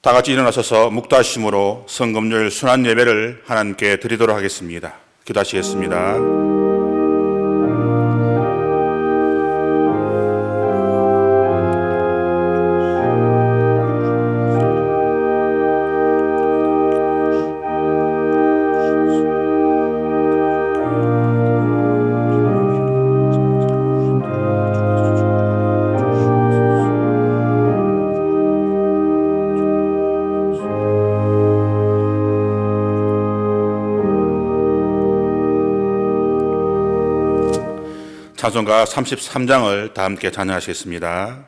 다 같이 일어나셔서 묵다심으로 성금요일 순환 예배를 하나님께 드리도록 하겠습니다. 기도하시겠습니다. 찬송가 33장을 다 함께 찬양하시겠습니다.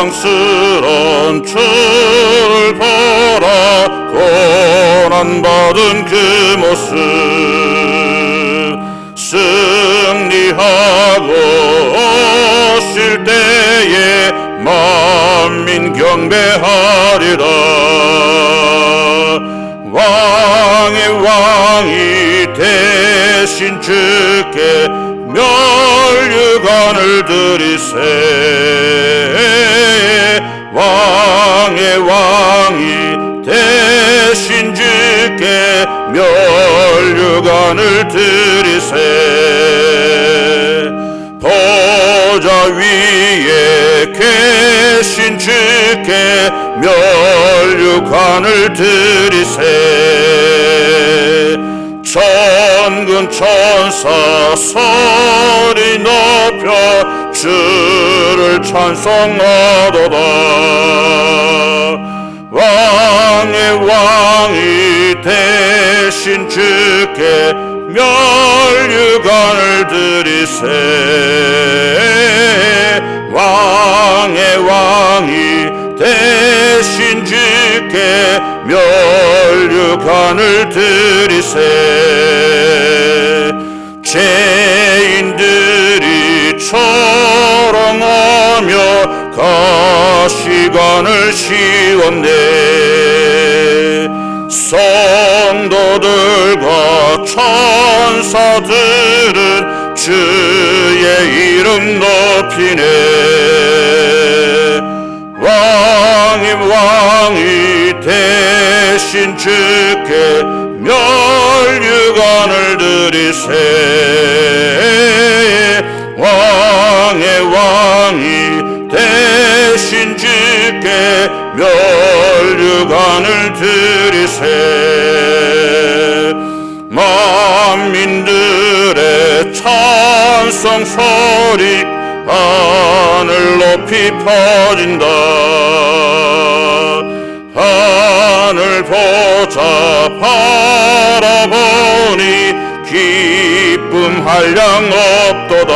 영광스러운 주를 보라 고난받은 그 모습 승리하고 오실 때에 만민 경배하리라. 왕의 왕이 되신 주께 멸류관을 드리세. 왕의 왕이 되신 주께 멸류관을 드리세. 보좌 위에 계신 주께 멸류관을 드리세. 천군 천사 소리 높여 주를 찬송하도다. 왕의 왕이 되신 주께 멸류관을 드리세. 왕의 왕이 되신 주께 멸류관을 드리세. 죄인들이 초롱하며 가시관을 씌웠네. 성도들과 천사들은 주의 이름 높이네. 왕이 되신 주께 멸류관을 드리세. 왕의 왕이 되신 주께 멸류관을 드리세. 만민들의 찬송 소리 하늘 높이 퍼진다. 하늘 보자 바라보니 기쁨 한량 없도다.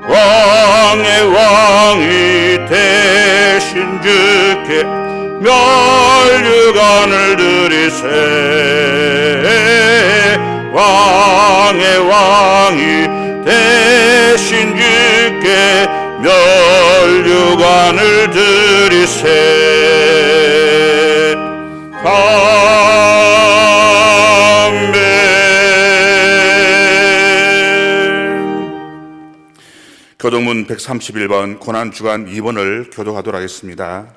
왕의 왕이 되신 주께 멸류관을 드리세. 왕의 왕이 되신 주께 멸류관을 드리세. 아멘. 교동문 131번 고난주간 2번을 교독하도록 하겠습니다.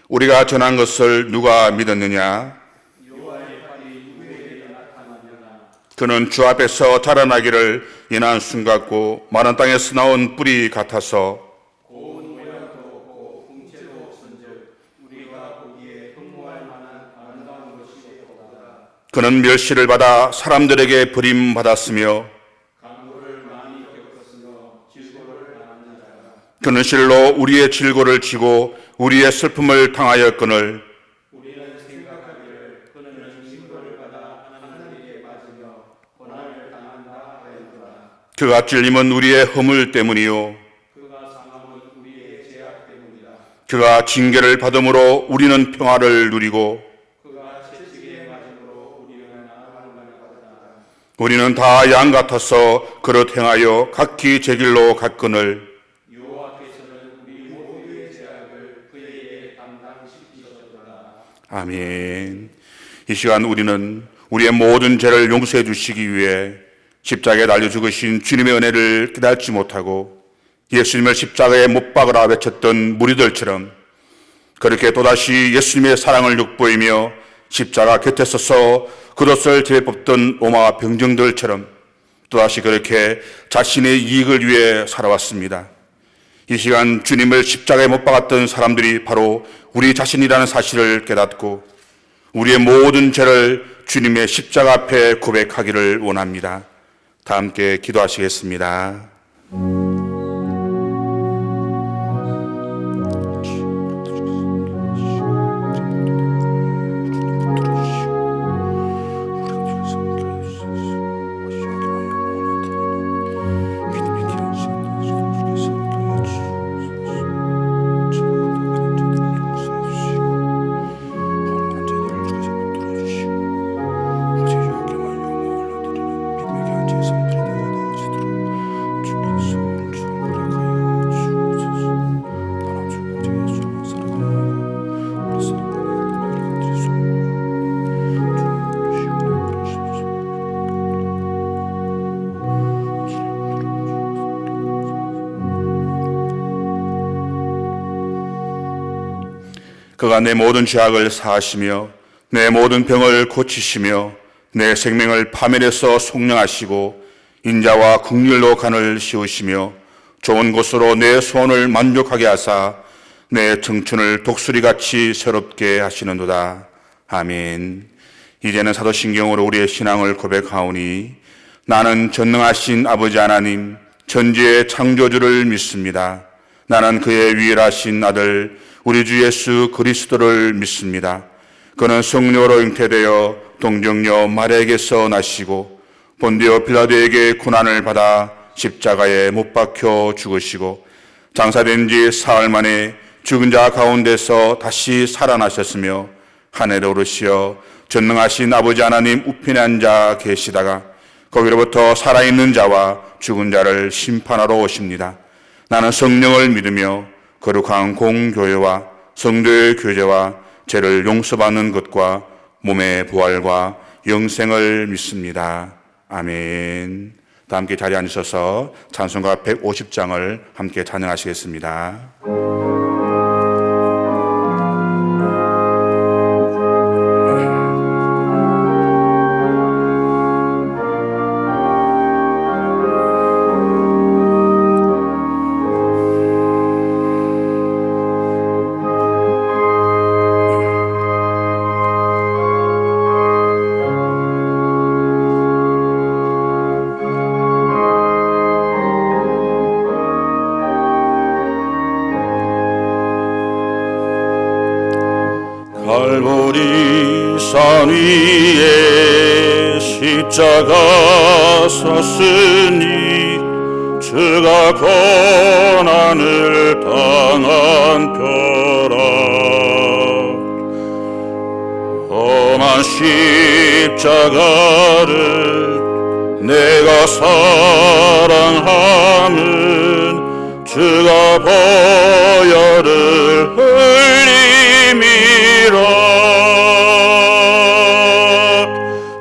우리가 전한 것을 누가 믿었느냐? 그는 주 앞에서 자라나기를 연한 순 같고 마른 땅에서 나온 뿌리 같아서 고운 모양도 없고 풍채도 없은즉 우리가 보기에 흠모할 만한 아름다운 것이 되었도다. 그는 멸시를 받아 사람들에게 버림받았으며 강도를 많이 겪었으며 질고를 당한 자라. 그는 실로 우리의 질고를 지고 우리의 슬픔을 당하였거늘 그가 찔림은 우리의 허물 때문이요 그가 상함은 우리의 죄악 때문이다. 그가 징계를 받음으로 우리는 평화를 누리고 그가 채찍에 맞음으로 우리는 나음을 받았다. 우리는 다 양 같아서 그릇 행하여 각기 제 길로 갔거늘 여호와께서는 우리 모두의 죄악을 그에게 담당시키셨도다. 아멘. 이 시간 우리는 우리의 모든 죄를 용서해 주시기 위해 십자가에 달려 죽으신 주님의 은혜를 깨닫지 못하고 예수님을 십자가에 못 박으라 외쳤던 무리들처럼 그렇게 또다시 예수님의 사랑을 욕보이며 십자가 곁에 서서 그것을 제법던 로마 병정들처럼 또다시 그렇게 자신의 이익을 위해 살아왔습니다. 이 시간 주님을 십자가에 못 박았던 사람들이 바로 우리 자신이라는 사실을 깨닫고 우리의 모든 죄를 주님의 십자가 앞에 고백하기를 원합니다. 다 함께 기도하시겠습니다. 그가 내 모든 죄악을 사하시며 내 모든 병을 고치시며 내 생명을 파멸해서 속량하시고 인자와 긍휼로 간을 씌우시며 좋은 곳으로 내 소원을 만족하게 하사 내 청춘을 독수리같이 새롭게 하시는도다. 아멘. 이제는 사도신경으로 우리의 신앙을 고백하오니 나는 전능하신 아버지 하나님 천지의 창조주를 믿습니다. 나는 그의 유일하신 아들 우리 주 예수 그리스도를 믿습니다. 그는 성령으로 잉태되어 동정녀 마리아에게서 나시고 본디오 빌라도에게 고난을 받아 십자가에 못 박혀 죽으시고 장사된 지 사흘 만에 죽은 자 가운데서 다시 살아나셨으며 하늘에 오르시어 전능하신 아버지 하나님 우편에 앉아 계시다가 거기로부터 살아있는 자와 죽은 자를 심판하러 오십니다. 나는 성령을 믿으며 거룩한 공교회와 성도의 교제와 죄를 용서받는 것과 몸의 부활과 영생을 믿습니다. 아멘. 다 함께 자리에 앉으셔서 찬송가 150장을 함께 찬양하시겠습니다. 갈보리 산 위에 십자가 섰으니 주가 고난을 당한 표라. 험한 십자가를 내가 사랑함은 주가 보혈을 흘림이라.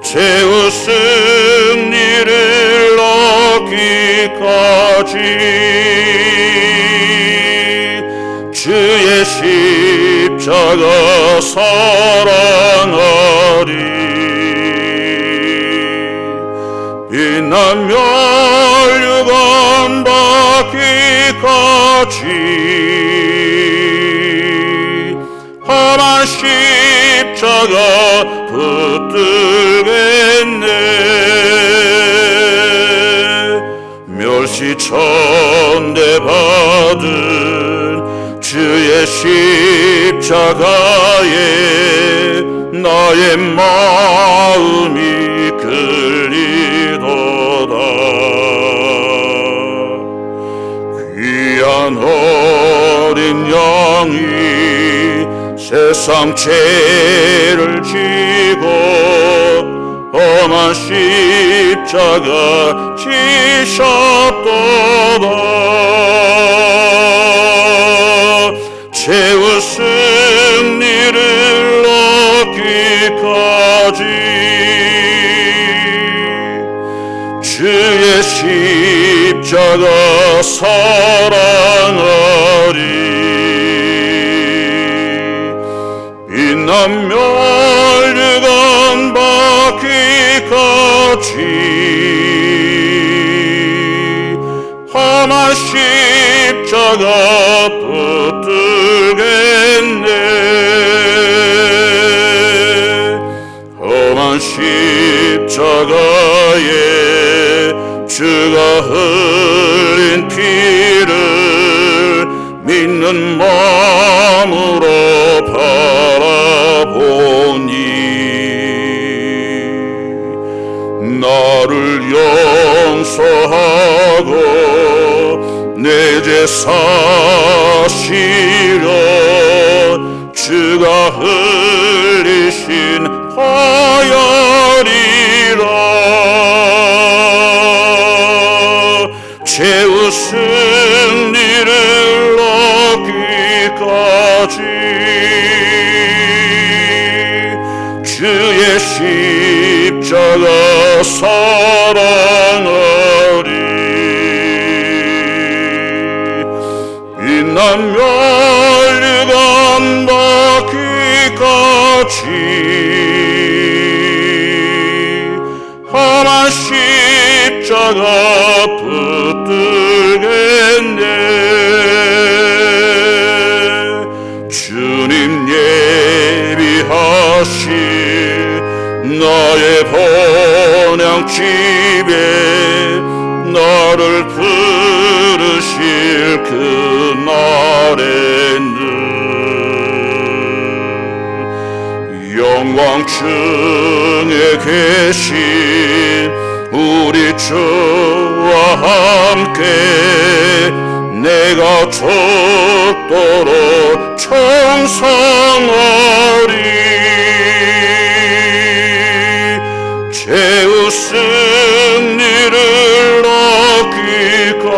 최후 승리를 얻기까지 주의 십자가 사랑하리. 빛나며 유감 받기까지 험한 십자가 붙들겠네. 멸시천대 받은 주의 십자가에 나의 마음이 끌리도다. 귀한 어린 양이 세상 죄를 지고 험한 십자가 지셨도다. 최후 승리를 주의 십자가 사랑하리. 빛난 멸류관 받기까지 험한 십자가 붙들겠네. 험한 십자가에 주가 흘린 피를 믿는 마음으로 바라보니 나를 용서하고 내 죄 사시려 주가 흘리신 화혈이라. 최후 승리를 얻기까지 주의 십자가 사랑하리. 빛난 멸류관 받기까지 험한 십자가 붙들겠네. 주님 예비하신 나의 본향집에 나를 부르실 그날에는 영광 중에 계신 우리 주와 함께 내가 죽도록 청성하리. 최후 승리를 얻기까지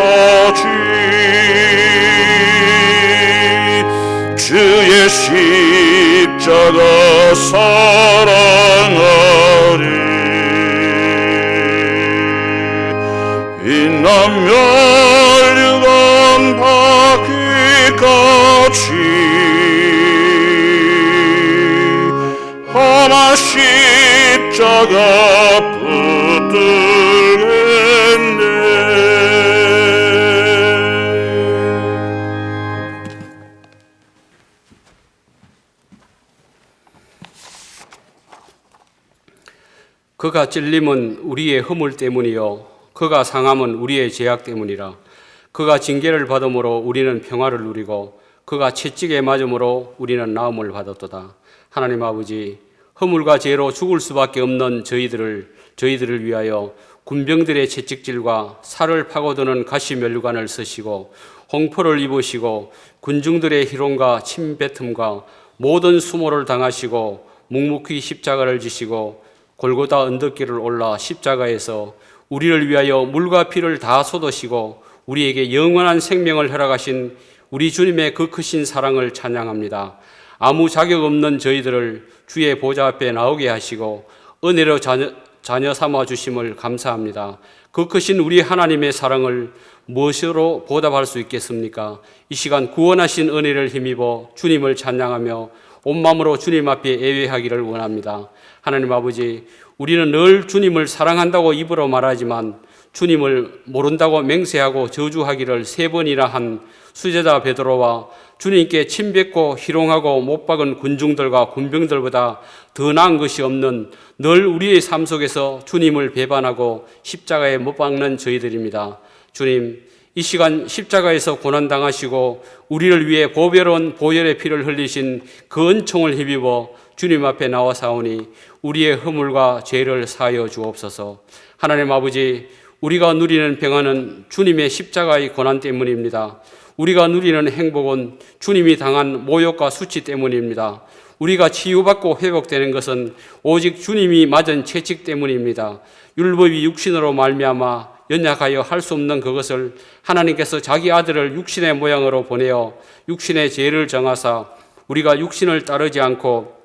주의 십자가 사랑하리. 빛난 멸류관 받기까지 험한 십자가 붙들겠네. 그가 찔림은 우리의 허물 때문이요 그가 상함은 우리의 죄악 때문이라. 그가 징계를 받음으로 우리는 평화를 누리고 그가 채찍에 맞음으로 우리는 나음을 받았도다. 하나님 아버지, 허물과 죄로 죽을 수밖에 없는 저희들을 위하여 군병들의 채찍질과 살을 파고드는 가시면류관을 쓰시고 홍포를 입으시고 군중들의 희롱과 침뱉음과 모든 수모를 당하시고 묵묵히 십자가를 지시고 골고다 언덕길을 올라 십자가에서 우리를 위하여 물과 피를 다 쏟으시고 우리에게 영원한 생명을 허락하신 우리 주님의 그 크신 사랑을 찬양합니다. 아무 자격 없는 저희들을 주의 보좌 앞에 나오게 하시고 은혜로 자녀 삼아 주심을 감사합니다. 그 크신 우리 하나님의 사랑을 무엇으로 보답할 수 있겠습니까? 이 시간 구원하신 은혜를 힘입어 주님을 찬양하며 온 마음으로 주님 앞에 예배하기를 원합니다. 하나님 아버지, 우리는 늘 주님을 사랑한다고 입으로 말하지만 주님을 모른다고 맹세하고 저주하기를 3번이나 한 수제자 베드로와 주님께 침뱉고 희롱하고 못 박은 군중들과 군병들보다 더 나은 것이 없는 늘 우리의 삶 속에서 주님을 배반하고 십자가에 못 박는 저희들입니다. 주님, 이 시간 십자가에서 고난당하시고 우리를 위해 보배로운 보혈의 피를 흘리신 그 은총을 힘입어 주님 앞에 나와사오니 우리의 허물과 죄를 사하여 주옵소서. 하나님 아버지, 우리가 누리는 평안은 주님의 십자가의 고난 때문입니다. 우리가 누리는 행복은 주님이 당한 모욕과 수치 때문입니다. 우리가 치유받고 회복되는 것은 오직 주님이 맞은 채찍 때문입니다. 율법이 육신으로 말미암아 연약하여 할 수 없는 그것을 하나님께서 자기 아들을 육신의 모양으로 보내어 육신의 죄를 정하사 우리가 육신을 따르지 않고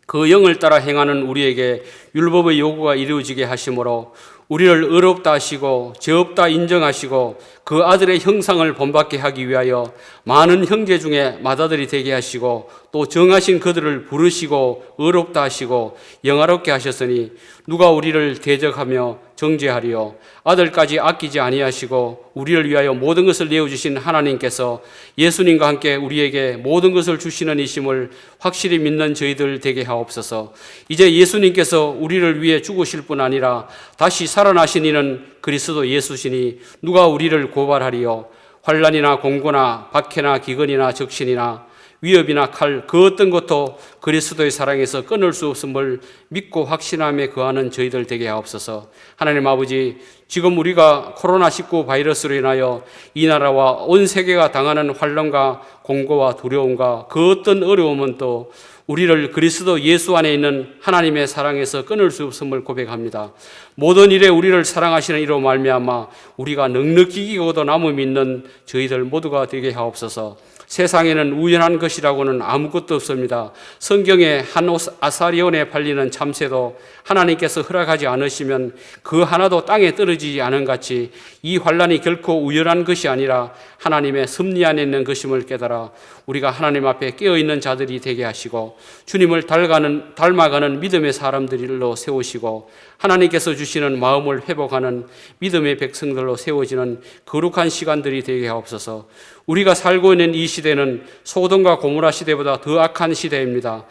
그 영을 따라 행하는 우리에게 율법의 요구가 이루어지게 하심으로 우리를 의롭다 하시고 죄 없다 인정하시고 그 아들의 형상을 본받게 하기 위하여 많은 형제 중에 맏아들이 되게 하시고 또 정하신 그들을 부르시고 의롭다 하시고 영화롭게 하셨으니 누가 우리를 대적하며 정죄하리요. 아들까지 아끼지 아니하시고 우리를 위하여 모든 것을 내어주신 하나님께서 예수님과 함께 우리에게 모든 것을 주시는 이심을 확실히 믿는 저희들 되게 하옵소서. 이제 예수님께서 우리를 위해 죽으실 뿐 아니라 다시 살아나신 이는 그리스도 예수시니 누가 우리를 고발하리요. 환난이나 공고나 박해나 기근이나 적신이나 위협이나 칼 그 어떤 것도 그리스도의 사랑에서 끊을 수 없음을 믿고 확신함에 거하는 저희들 되게 하옵소서. 하나님 아버지, 지금 우리가 코로나19 바이러스로 인하여 이 나라와 온 세계가 당하는 환난과 공고와 두려움과 그 어떤 어려움은 또 우리를 그리스도 예수 안에 있는 하나님의 사랑에서 끊을 수 없음을 고백합니다. 모든 일에 우리를 사랑하시는 이로 말미암아 우리가 넉넉히 이기고도 남음이 있는 저희들 모두가 되게 하옵소서. 세상에는 우연한 것이라고는 아무것도 없습니다. 성경에 한 아사리온에 팔리는 참새도 하나님께서 허락하지 않으시면 그 하나도 땅에 떨어지지 않은 같이 이 환난이 결코 우연한 것이 아니라 하나님의 섭리 안에 있는 것임을 깨달아 우리가 하나님 앞에 깨어있는 자들이 되게 하시고 주님을 닮아가는 믿음의 사람들로 세우시고 하나님께서 주시는 마음을 회복하는 믿음의 백성들로 세워지는 거룩한 시간들이 되게 하옵소서. 우리가 살고 있는 이 시대는 소돔과 고모라 시대보다 더 악한 시대입니다.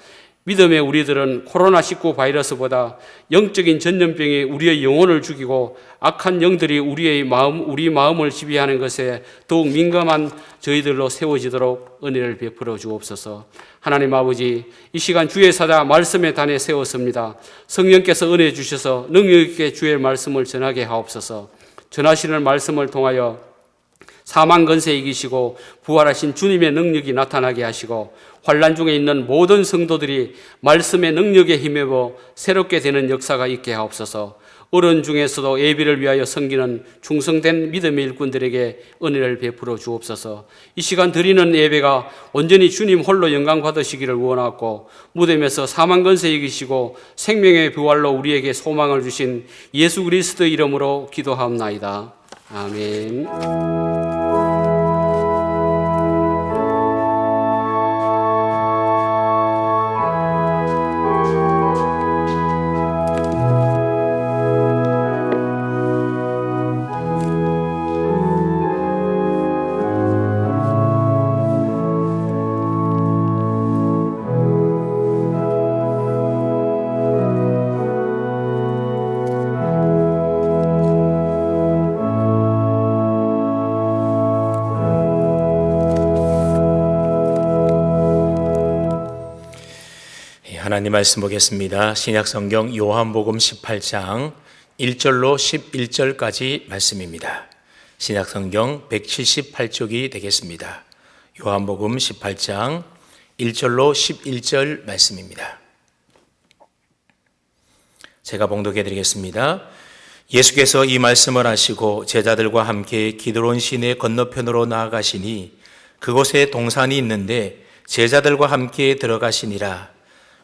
믿음의 우리들은 코로나19 바이러스보다 영적인 전염병이 우리의 영혼을 죽이고 악한 영들이 우리 마음을 지배하는 것에 더욱 민감한 저희들로 세워지도록 은혜를 베풀어 주옵소서. 하나님 아버지, 이 시간 주의 사자 말씀의 단에 세웠습니다. 성령께서 은혜 주셔서 능력 있게 주의 말씀을 전하게 하옵소서. 전하시는 말씀을 통하여 사망 권세 이기시고 부활하신 주님의 능력이 나타나게 하시고 환난 중에 있는 모든 성도들이 말씀의 능력에 힘입어 새롭게 되는 역사가 있게 하옵소서. 어른 중에서도 예비를 위하여 섬기는 충성된 믿음의 일꾼들에게 은혜를 베풀어 주옵소서. 이 시간 드리는 예배가 온전히 주님 홀로 영광 받으시기를 원하고 무덤에서 사망 권세 이기시고 생명의 부활로 우리에게 소망을 주신 예수 그리스도의 이름으로 기도하옵나이다. 아멘. 하나님 말씀 보겠습니다. 신약성경 요한복음 18장 1절로 11절까지 말씀입니다. 신약성경 178쪽이 되겠습니다. 요한복음 18장 1절로 11절 말씀입니다. 제가 봉독해 드리겠습니다. 예수께서 이 말씀을 하시고 제자들과 함께 기드론 시내 건너편으로 나아가시니 그곳에 동산이 있는데 제자들과 함께 들어가시니라.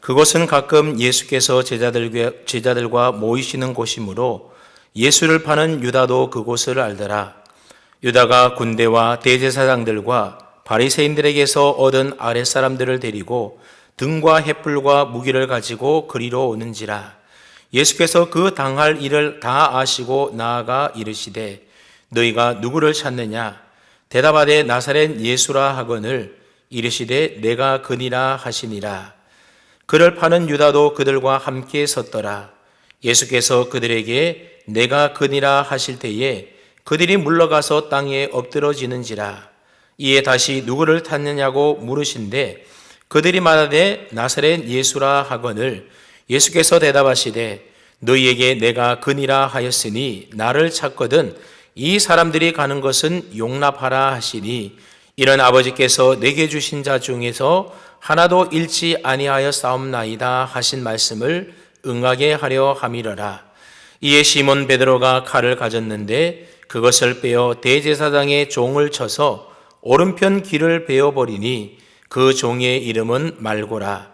그곳은 가끔 예수께서 제자들과 모이시는 곳이므로 예수를 파는 유다도 그곳을 알더라. 유다가 군대와 대제사장들과 바리새인들에게서 얻은 아랫사람들을 데리고 등과 횃불과 무기를 가지고 그리로 오는지라. 예수께서 그 당할 일을 다 아시고 나아가 이르시되 너희가 누구를 찾느냐? 대답하되 나사렛 예수라 하거늘 이르시되 내가 그니라 하시니라. 그를 파는 유다도 그들과 함께 섰더라. 예수께서 그들에게 내가 그니라 하실 때에 그들이 물러가서 땅에 엎드러지는지라. 이에 다시 누구를 찾느냐고 물으신데 그들이 말하되 나사렛 예수라 하거늘 예수께서 대답하시되 너희에게 내가 그니라 하였으니 나를 찾거든 이 사람들이 가는 것은 용납하라 하시니 이런 아버지께서 내게 주신 자 중에서 하나도 잃지 아니하여 싸움나이다 하신 말씀을 응하게 하려 함이러라. 이에 시몬 베드로가 칼을 가졌는데 그것을 빼어 대제사장의 종을 쳐서 오른편 귀를 베어버리니 그 종의 이름은 말고라.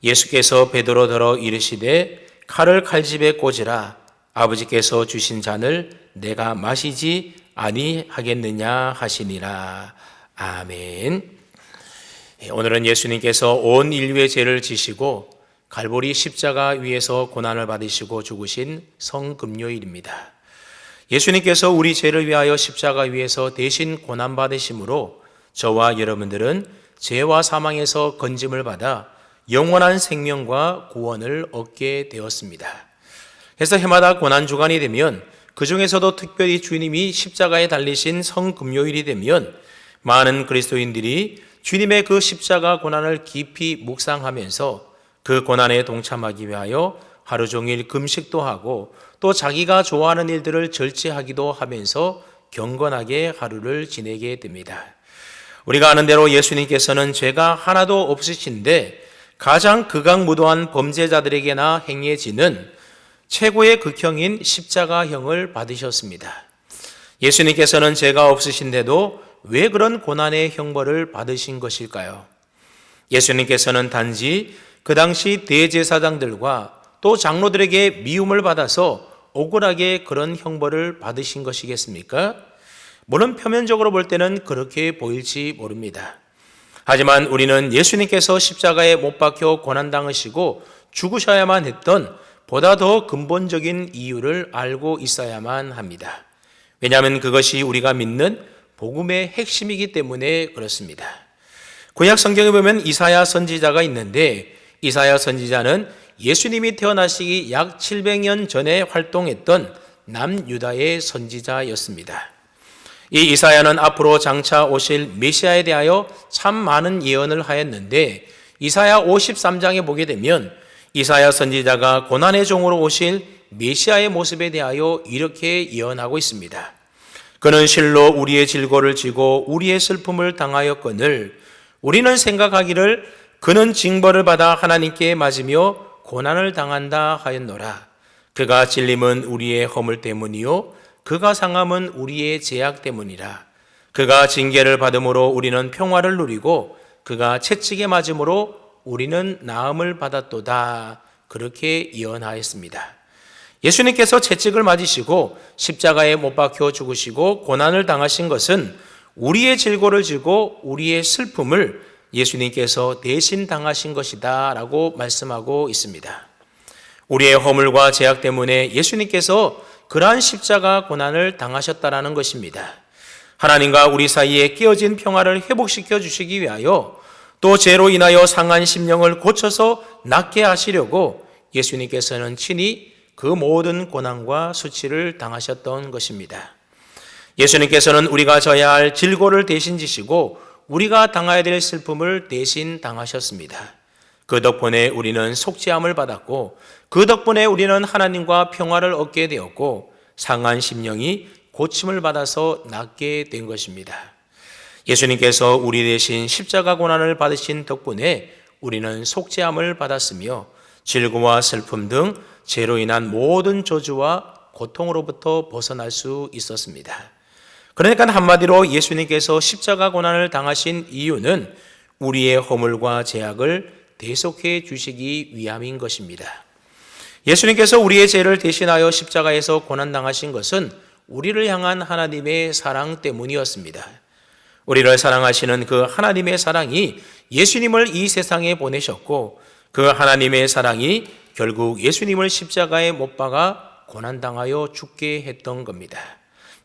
예수께서 베드로더러 이르시되 칼을 칼집에 꽂으라. 아버지께서 주신 잔을 내가 마시지 아니하겠느냐 하시니라. 아멘. 오늘은 예수님께서 온 인류의 죄를 지시고 갈보리 십자가 위에서 고난을 받으시고 죽으신 성금요일입니다. 예수님께서 우리 죄를 위하여 십자가 위에서 대신 고난 받으심으로 저와 여러분들은 죄와 사망에서 건짐을 받아 영원한 생명과 구원을 얻게 되었습니다. 그래서 해마다 고난 주간이 되면 그 중에서도 특별히 주님이 십자가에 달리신 성금요일이 되면 많은 그리스도인들이 주님의 그 십자가 고난을 깊이 묵상하면서 그 고난에 동참하기 위하여 하루 종일 금식도 하고 또 자기가 좋아하는 일들을 절제하기도 하면서 경건하게 하루를 지내게 됩니다. 우리가 아는 대로 예수님께서는 죄가 하나도 없으신데 가장 극악무도한 범죄자들에게나 행해지는 최고의 극형인 십자가형을 받으셨습니다. 예수님께서는 죄가 없으신데도 왜 그런 고난의 형벌을 받으신 것일까요? 예수님께서는 단지 그 당시 대제사장들과 또 장로들에게 미움을 받아서 억울하게 그런 형벌을 받으신 것이겠습니까? 물론 표면적으로 볼 때는 그렇게 보일지 모릅니다. 하지만 우리는 예수님께서 십자가에 못 박혀 고난당하시고 죽으셔야만 했던 보다 더 근본적인 이유를 알고 있어야만 합니다. 왜냐하면 그것이 우리가 믿는 복음의 핵심이기 때문에 그렇습니다. 구약 성경에 보면 이사야 선지자가 있는데 이사야 선지자는 예수님이 태어나시기 약 700년 전에 활동했던 남유다의 선지자였습니다. 이 이사야는 앞으로 장차 오실 메시아에 대하여 참 많은 예언을 하였는데 이사야 53장에 보게 되면 이사야 선지자가 고난의 종으로 오실 메시아의 모습에 대하여 이렇게 예언하고 있습니다. 그는 실로 우리의 질고를 지고 우리의 슬픔을 당하였거늘 우리는 생각하기를 그는 징벌을 받아 하나님께 맞으며 고난을 당한다 하였노라. 그가 찔림은 우리의 허물 때문이요 그가 상함은 우리의 죄악 때문이라. 그가 징계를 받음으로 우리는 평화를 누리고 그가 채찍에 맞음으로 우리는 나음을 받았도다. 그렇게 예언하였습니다. 예수님께서 채찍을 맞으시고 십자가에 못 박혀 죽으시고 고난을 당하신 것은 우리의 질고를 지고 우리의 슬픔을 예수님께서 대신 당하신 것이다 라고 말씀하고 있습니다. 우리의 허물과 죄악 때문에 예수님께서 그러한 십자가 고난을 당하셨다라는 것입니다. 하나님과 우리 사이에 깨어진 평화를 회복시켜 주시기 위하여 또 죄로 인하여 상한 심령을 고쳐서 낫게 하시려고 예수님께서는 친히 그 모든 고난과 수치를 당하셨던 것입니다. 예수님께서는 우리가 져야 할 질고를 대신 지시고 우리가 당해야 될 슬픔을 대신 당하셨습니다. 그 덕분에 우리는 속죄함을 받았고 그 덕분에 우리는 하나님과 평화를 얻게 되었고 상한 심령이 고침을 받아서 낫게 된 것입니다. 예수님께서 우리 대신 십자가 고난을 받으신 덕분에 우리는 속죄함을 받았으며 질고와 슬픔 등 죄로 인한 모든 저주와 고통으로부터 벗어날 수 있었습니다. 그러니까 한마디로 예수님께서 십자가 고난을 당하신 이유는 우리의 허물과 죄악을 대속해 주시기 위함인 것입니다. 예수님께서 우리의 죄를 대신하여 십자가에서 고난당하신 것은 우리를 향한 하나님의 사랑 때문이었습니다. 우리를 사랑하시는 그 하나님의 사랑이 예수님을 이 세상에 보내셨고 그 하나님의 사랑이 결국 예수님을 십자가에 못 박아 고난당하여 죽게 했던 겁니다.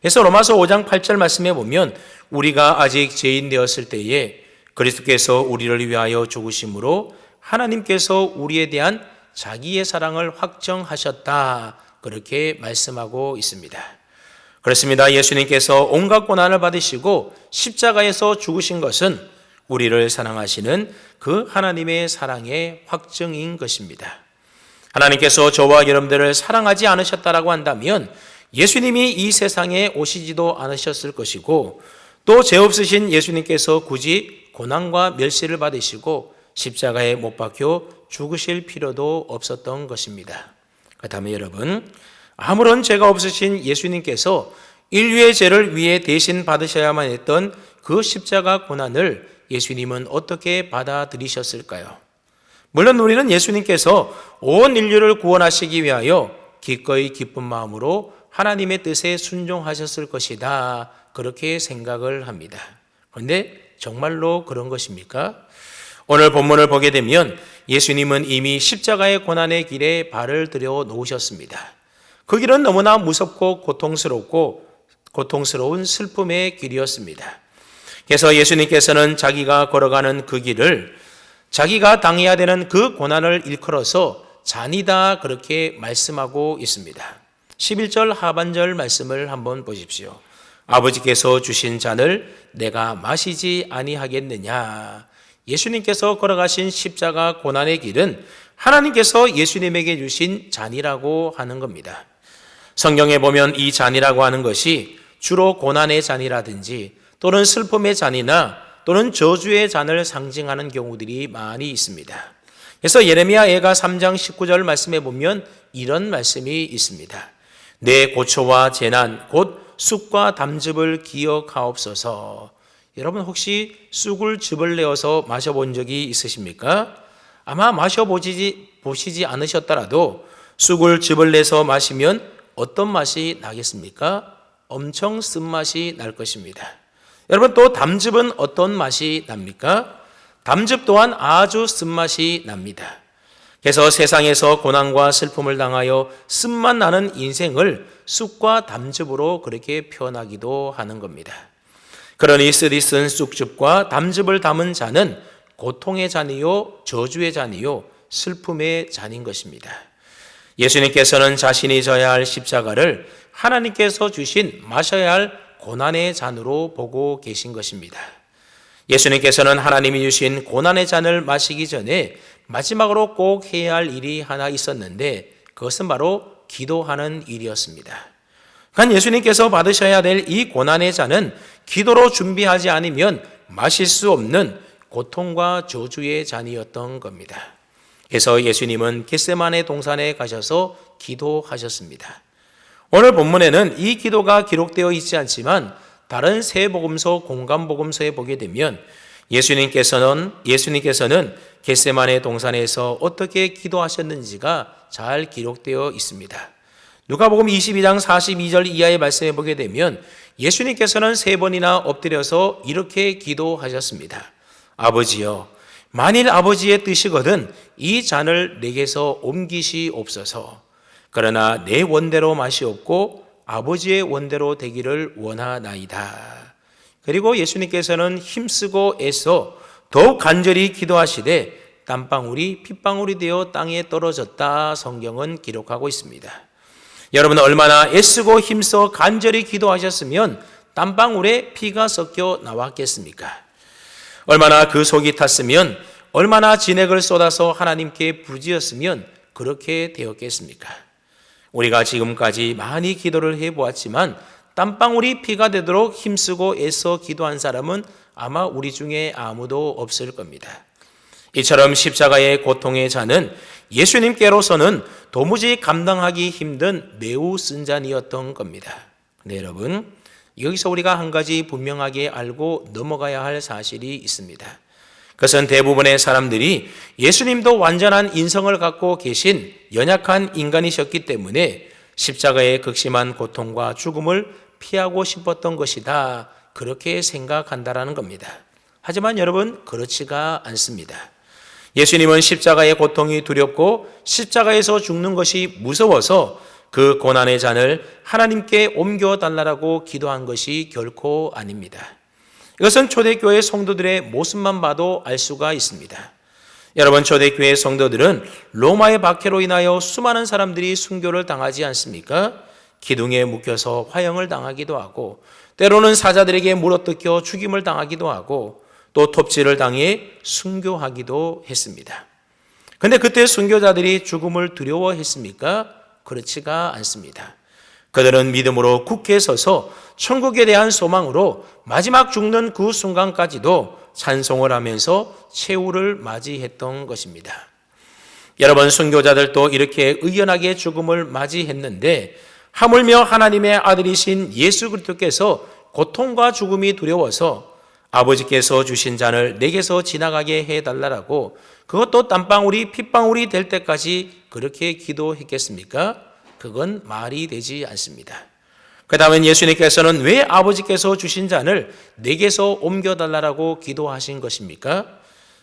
그래서 로마서 5장 8절 말씀에 보면 우리가 아직 죄인 되었을 때에 그리스도께서 우리를 위하여 죽으심으로 하나님께서 우리에 대한 자기의 사랑을 확정하셨다. 그렇게 말씀하고 있습니다. 그렇습니다. 예수님께서 온갖 고난을 받으시고 십자가에서 죽으신 것은 우리를 사랑하시는 그 하나님의 사랑의 확증인 것입니다. 하나님께서 저와 여러분들을 사랑하지 않으셨다라고 한다면 예수님이 이 세상에 오시지도 않으셨을 것이고 또 죄 없으신 예수님께서 굳이 고난과 멸시를 받으시고 십자가에 못 박혀 죽으실 필요도 없었던 것입니다. 그렇다면 여러분, 아무런 죄가 없으신 예수님께서 인류의 죄를 위해 대신 받으셔야만 했던 그 십자가 고난을 예수님은 어떻게 받아들이셨을까요? 물론 우리는 예수님께서 온 인류를 구원하시기 위하여 기꺼이 기쁜 마음으로 하나님의 뜻에 순종하셨을 것이다, 그렇게 생각을 합니다. 그런데 정말로 그런 것입니까? 오늘 본문을 보게 되면 예수님은 이미 십자가의 고난의 길에 발을 들여 놓으셨습니다. 그 길은 너무나 무섭고 고통스러운 슬픔의 길이었습니다. 그래서 예수님께서는 자기가 걸어가는 그 길을, 자기가 당해야 되는 그 고난을 일컬어서 잔이다, 그렇게 말씀하고 있습니다. 11절 하반절 말씀을 한번 보십시오. 아버지께서 주신 잔을 내가 마시지 아니하겠느냐. 예수님께서 걸어가신 십자가 고난의 길은 하나님께서 예수님에게 주신 잔이라고 하는 겁니다. 성경에 보면 이 잔이라고 하는 것이 주로 고난의 잔이라든지 또는 슬픔의 잔이나 또는 저주의 잔을 상징하는 경우들이 많이 있습니다. 그래서 예레미야 애가 3장 19절 말씀에 보면 이런 말씀이 있습니다. 내 고초와 재난 곧 쑥과 담즙을 기억하옵소서. 여러분 혹시 쑥을 즙을 내어서 마셔본 적이 있으십니까? 아마 마셔보시지 않으셨더라도 쑥을 즙을 내서 마시면 어떤 맛이 나겠습니까? 엄청 쓴맛이 날 것입니다. 여러분 또 담즙은 어떤 맛이 납니까? 담즙 또한 아주 쓴맛이 납니다. 그래서 세상에서 고난과 슬픔을 당하여 쓴맛 나는 인생을 쑥과 담즙으로 그렇게 표현하기도 하는 겁니다. 그러니 쓰디 쓴 쑥즙과 담즙을 담은 잔은 고통의 잔이요, 저주의 잔이요, 슬픔의 잔인 것입니다. 예수님께서는 자신이 져야 할 십자가를 하나님께서 주신 마셔야 할 고난의 잔으로 보고 계신 것입니다. 예수님께서는 하나님이 주신 고난의 잔을 마시기 전에 마지막으로 꼭 해야 할 일이 하나 있었는데 그것은 바로 기도하는 일이었습니다. 그러니까 예수님께서 받으셔야 될 이 고난의 잔은 기도로 준비하지 않으면 마실 수 없는 고통과 저주의 잔이었던 겁니다. 그래서 예수님은 겟세마네 동산에 가셔서 기도하셨습니다. 오늘 본문에는 이 기도가 기록되어 있지 않지만 다른 세 복음서, 공간 복음서에 보게 되면 예수님께서는 겟세마네 동산에서 어떻게 기도하셨는지가 잘 기록되어 있습니다. 누가복음 22장 42절 이하의 말씀에 보게 되면 예수님께서는 3번이나 엎드려서 이렇게 기도하셨습니다. 아버지여, 만일 아버지의 뜻이거든 이 잔을 내게서 옮기시옵소서. 그러나 내 원대로 마시옵고 아버지의 원대로 되기를 원하나이다. 그리고 예수님께서는 힘쓰고 애써 더욱 간절히 기도하시되 땀방울이 핏방울이 되어 땅에 떨어졌다, 성경은 기록하고 있습니다. 여러분 얼마나 애쓰고 힘써 간절히 기도하셨으면 땀방울에 피가 섞여 나왔겠습니까? 얼마나 그 속이 탔으면, 얼마나 진액을 쏟아서 하나님께 부르짖었으면 그렇게 되었겠습니까? 우리가 지금까지 많이 기도를 해보았지만 땀방울이 피가 되도록 힘쓰고 애써 기도한 사람은 아마 우리 중에 아무도 없을 겁니다. 이처럼 십자가의 고통의 잔은 예수님께로서는 도무지 감당하기 힘든 매우 쓴 잔이었던 겁니다. 네, 여러분, 여기서 우리가 한 가지 분명하게 알고 넘어가야 할 사실이 있습니다. 그것은 대부분의 사람들이 예수님도 완전한 인성을 갖고 계신 연약한 인간이셨기 때문에 십자가의 극심한 고통과 죽음을 피하고 싶었던 것이다, 그렇게 생각한다라는 겁니다. 하지만 여러분, 그렇지가 않습니다. 예수님은 십자가의 고통이 두렵고 십자가에서 죽는 것이 무서워서 그 고난의 잔을 하나님께 옮겨달라고 기도한 것이 결코 아닙니다. 이것은 초대교회 성도들의 모습만 봐도 알 수가 있습니다. 여러분, 초대교회 성도들은 로마의 박해로 인하여 수많은 사람들이 순교를 당하지 않습니까? 기둥에 묶여서 화형을 당하기도 하고, 때로는 사자들에게 물어뜯겨 죽임을 당하기도 하고, 또 톱질을 당해 순교하기도 했습니다. 그런데 그때 순교자들이 죽음을 두려워했습니까? 그렇지가 않습니다. 그들은 믿음으로 굳게 서서 천국에 대한 소망으로 마지막 죽는 그 순간까지도 찬송을 하면서 최후를 맞이했던 것입니다. 여러분, 순교자들도 이렇게 의연하게 죽음을 맞이했는데 하물며 하나님의 아들이신 예수 그리스도께서 고통과 죽음이 두려워서 아버지께서 주신 잔을 내게서 지나가게 해달라고 그것도 땀방울이 핏방울이 될 때까지 그렇게 기도했겠습니까? 그건 말이 되지 않습니다. 그 다음에 예수님께서는 왜 아버지께서 주신 잔을 내게서 옮겨달라고 기도하신 것입니까?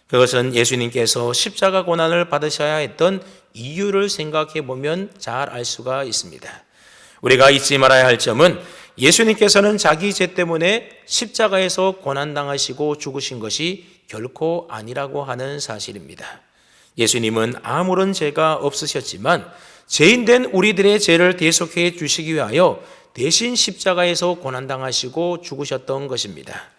그것은 예수님께서 십자가 고난을 받으셔야 했던 이유를 생각해 보면 잘 알 수가 있습니다. 우리가 잊지 말아야 할 점은 예수님께서는 자기 죄 때문에 십자가에서 고난당하시고 죽으신 것이 결코 아니라고 하는 사실입니다. 예수님은 아무런 죄가 없으셨지만 죄인된 우리들의 죄를 대속해 주시기 위하여 대신 십자가에서 고난당하시고 죽으셨던 것입니다.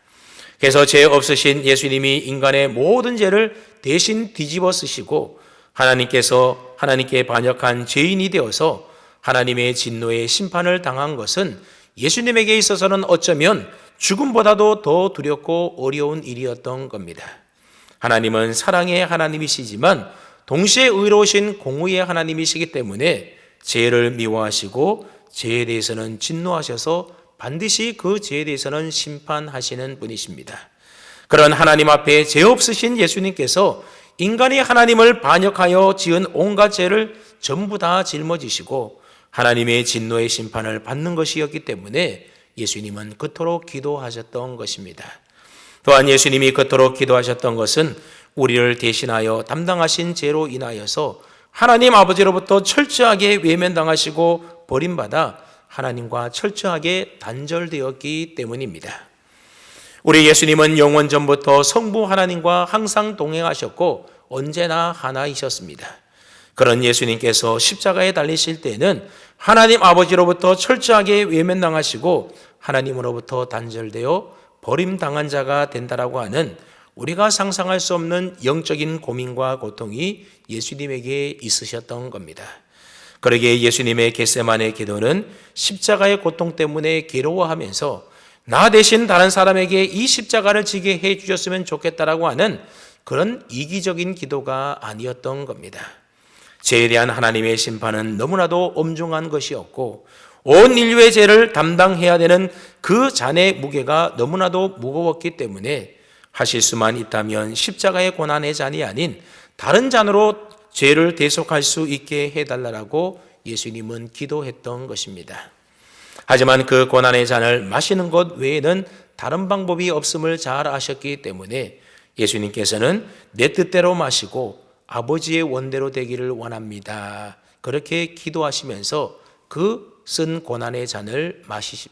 그래서 죄 없으신 예수님이 인간의 모든 죄를 대신 뒤집어 쓰시고 하나님께 반역한 죄인이 되어서 하나님의 진노의 심판을 당한 것은 예수님에게 있어서는 어쩌면 죽음보다도 더 두렵고 어려운 일이었던 겁니다. 하나님은 사랑의 하나님이시지만 동시에 의로우신 공의의 하나님이시기 때문에 죄를 미워하시고 죄에 대해서는 진노하셔서 반드시 그 죄에 대해서는 심판하시는 분이십니다. 그런 하나님 앞에 죄 없으신 예수님께서 인간이 하나님을 반역하여 지은 온갖 죄를 전부 다 짊어지시고 하나님의 진노의 심판을 받는 것이었기 때문에 예수님은 그토록 기도하셨던 것입니다. 또한 예수님이 그토록 기도하셨던 것은 우리를 대신하여 담당하신 죄로 인하여서 하나님 아버지로부터 철저하게 외면당하시고 버림받아 하나님과 철저하게 단절되었기 때문입니다. 우리 예수님은 영원 전부터 성부 하나님과 항상 동행하셨고 언제나 하나이셨습니다. 그런 예수님께서 십자가에 달리실 때는 하나님 아버지로부터 철저하게 외면당하시고 하나님으로부터 단절되어 버림당한 자가 된다라고 하는 우리가 상상할 수 없는 영적인 고민과 고통이 예수님에게 있으셨던 겁니다. 그러기에 예수님의 겟세마네 기도는 십자가의 고통 때문에 괴로워하면서 나 대신 다른 사람에게 이 십자가를 지게 해 주셨으면 좋겠다라고 하는 그런 이기적인 기도가 아니었던 겁니다. 죄에 대한 하나님의 심판은 너무나도 엄중한 것이었고 온 인류의 죄를 담당해야 되는 그 잔의 무게가 너무나도 무거웠기 때문에 하실 수만 있다면 십자가의 고난의 잔이 아닌 다른 잔으로 죄를 대속할 수 있게 해달라고 예수님은 기도했던 것입니다. 하지만 그 고난의 잔을 마시는 것 외에는 다른 방법이 없음을 잘 아셨기 때문에 예수님께서는 내 뜻대로 마시고 아버지의 원대로 되기를 원합니다. 그렇게 기도하시면서 그 쓴 고난의 잔을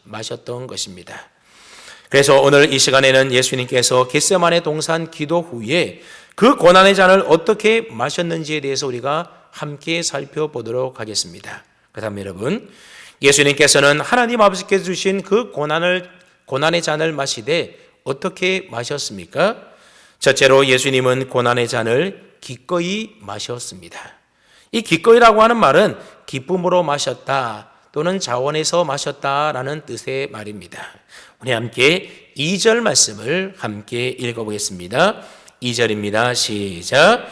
마셨던 것입니다. 그래서 오늘 이 시간에는 예수님께서 겟세마네 동산 기도 후에 그 고난의 잔을 어떻게 마셨는지에 대해서 우리가 함께 살펴보도록 하겠습니다. 그 다음 여러분, 예수님께서는 하나님 아버지께서 주신 그 고난의 잔을 마시되 어떻게 마셨습니까? 첫째로 예수님은 고난의 잔을 기꺼이 마셨습니다. 이 기꺼이라고 하는 말은 기쁨으로 마셨다 또는 자원해서 마셨다라는 뜻의 말입니다. 우리 함께 2절 말씀을 함께 읽어보겠습니다. 2절입니다. 시작.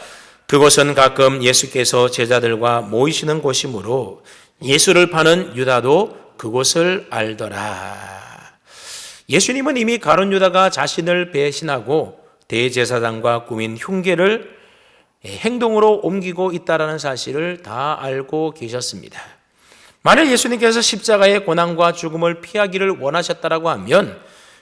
그곳은 가끔 예수께서 제자들과 모이시는 곳이므로 예수를 파는 유다도 그곳을 알더라. 예수님은 이미 가룟 유다가 자신을 배신하고 대제사장과 꾸민 흉계를 행동으로 옮기고 있다는 사실을 다 알고 계셨습니다. 만일 예수님께서 십자가의 고난과 죽음을 피하기를 원하셨다라고 하면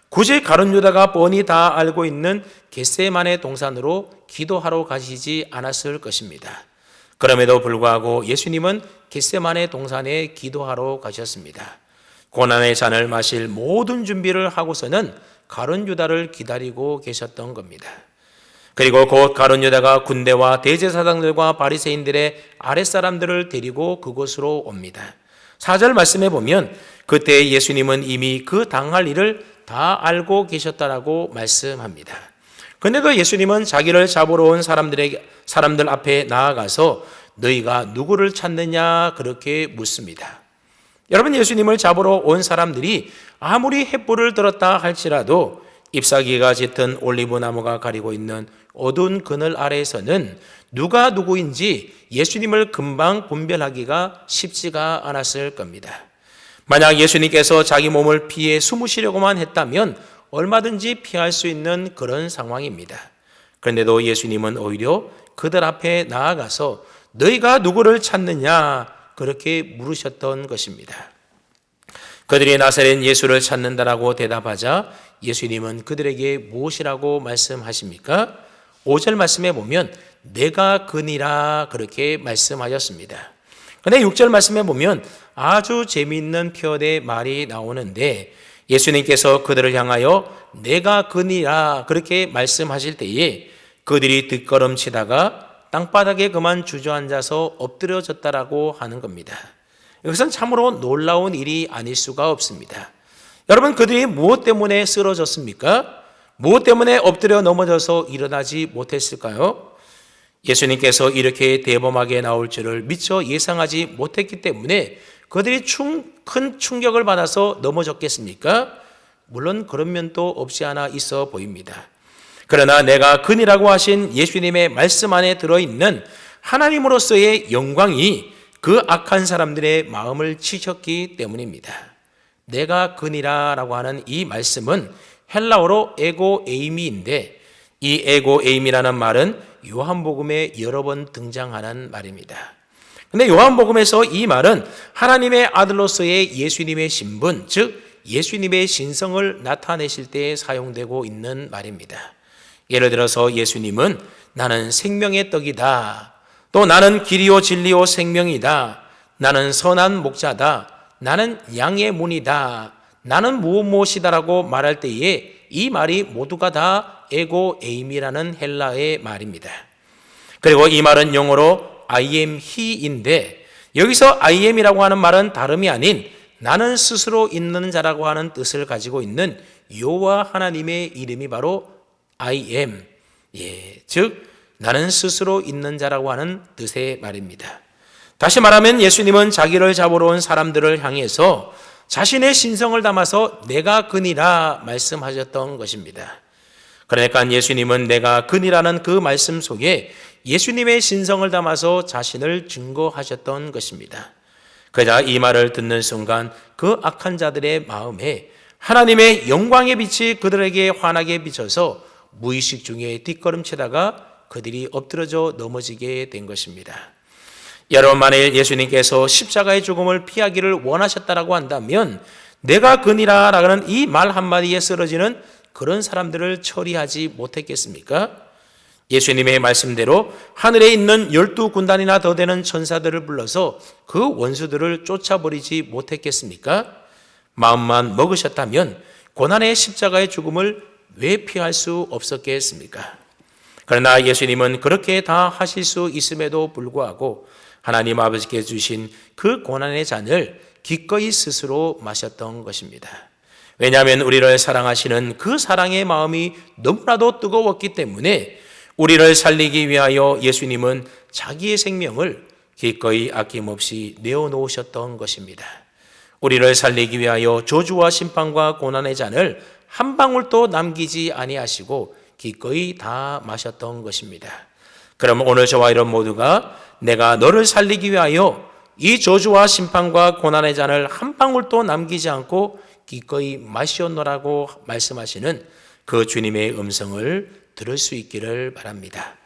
굳이 가룟 유다가 뻔히 다 알고 있는 겟세마네 동산으로 기도하러 가시지 않았을 것입니다. 그럼에도 불구하고 예수님은 겟세마네 동산에 기도하러 가셨습니다. 고난의 잔을 마실 모든 준비를 하고서는 가룟 유다를 기다리고 계셨던 겁니다. 그리고 곧 가룟 유다가 군대와 대제사장들과 바리새인들의 아랫사람들을 데리고 그곳으로 옵니다. 4절 말씀에 보면 그때 예수님은 이미 그 당할 일을 다 알고 계셨다라고 말씀합니다. 그런데도 예수님은 자기를 잡으러 온 사람들 앞에 나아가서 너희가 누구를 찾느냐 그렇게 묻습니다. 여러분, 예수님을 잡으러 온 사람들이 아무리 횃불을 들었다 할지라도 잎사귀가 짙은 올리브 나무가 가리고 있는 어두운 그늘 아래에서는 누가 누구인지 예수님을 금방 분별하기가 쉽지가 않았을 겁니다. 만약 예수님께서 자기 몸을 피해 숨으시려고만 했다면 얼마든지 피할 수 있는 그런 상황입니다. 그런데도 예수님은 오히려 그들 앞에 나아가서 너희가 누구를 찾느냐 그렇게 물으셨던 것입니다. 그들이 나사렛 예수를 찾는다라고 대답하자 예수님은 그들에게 무엇이라고 말씀하십니까? 5절 말씀에 보면 내가 그니라 그렇게 말씀하셨습니다. 그런데 6절 말씀에 보면 아주 재미있는 표현의 말이 나오는데 예수님께서 그들을 향하여 내가 그니라 그렇게 말씀하실 때에 그들이 뒷걸음치다가 땅바닥에 그만 주저앉아서 엎드려졌다라고 하는 겁니다. 이것은 참으로 놀라운 일이 아닐 수가 없습니다. 여러분, 그들이 무엇 때문에 쓰러졌습니까? 무엇 때문에 엎드려 넘어져서 일어나지 못했을까요? 예수님께서 이렇게 대범하게 나올 줄을 미처 예상하지 못했기 때문에 그들이 큰 충격을 받아서 넘어졌겠습니까? 물론 그런 면도 없지 않아 있어 보입니다. 그러나 내가 그니라고 하신 예수님의 말씀 안에 들어있는 하나님으로서의 영광이 그 악한 사람들의 마음을 치셨기 때문입니다. 내가 그니라라고 하는 이 말씀은 헬라어로 에고 에이미인데 이 에고 에이미라는 말은 요한복음에 여러 번 등장하는 말입니다. 근데 요한복음에서 이 말은 하나님의 아들로서의 예수님의 신분, 즉 예수님의 신성을 나타내실 때 사용되고 있는 말입니다. 예를 들어서 예수님은 나는 생명의 떡이다. 또 나는 길이요 진리요 생명이다. 나는 선한 목자다. 나는 양의 문이다. 나는 무엇이다라고 말할 때에 이 말이 모두가 다 에고 에임이라는 헬라의 말입니다. 그리고 이 말은 영어로 I am he인데 여기서 I am이라고 하는 말은 다름이 아닌 나는 스스로 있는 자라고 하는 뜻을 가지고 있는 여호와 하나님의 이름이 바로 I am, 즉 나는 스스로 있는 자라고 하는 뜻의 말입니다. 다시 말하면 예수님은 자기를 잡으러 온 사람들을 향해서 자신의 신성을 담아서 내가 그니라 말씀하셨던 것입니다. 그러니까 예수님은 내가 그니라는 그 말씀 속에 예수님의 신성을 담아서 자신을 증거하셨던 것입니다. 그러자 이 말을 듣는 순간 그 악한 자들의 마음에 하나님의 영광의 빛이 그들에게 환하게 비쳐서 무의식 중에 뒷걸음치다가 그들이 엎드러져 넘어지게 된 것입니다. 여러분, 만일 예수님께서 십자가의 죽음을 피하기를 원하셨다라고 한다면 내가 그니라라는 이 말 한마디에 쓰러지는 그런 사람들을 처리하지 못했겠습니까? 예수님의 말씀대로 하늘에 있는 12군단이나 더 되는 천사들을 불러서 그 원수들을 쫓아버리지 못했겠습니까? 마음만 먹으셨다면 고난의 십자가의 죽음을 왜 피할 수 없었겠습니까? 그러나 예수님은 그렇게 다 하실 수 있음에도 불구하고 하나님 아버지께 주신 그 고난의 잔을 기꺼이 스스로 마셨던 것입니다. 왜냐하면 우리를 사랑하시는 그 사랑의 마음이 너무나도 뜨거웠기 때문에 우리를 살리기 위하여 예수님은 자기의 생명을 기꺼이 아낌없이 내어놓으셨던 것입니다. 우리를 살리기 위하여 저주와 심판과 고난의 잔을 한 방울도 남기지 아니하시고 기꺼이 다 마셨던 것입니다. 그럼 오늘 저와 여러분 모두가 내가 너를 살리기 위하여 이 저주와 심판과 고난의 잔을 한 방울도 남기지 않고 기꺼이 마시었노라고 말씀하시는 그 주님의 음성을 들을 수 있기를 바랍니다.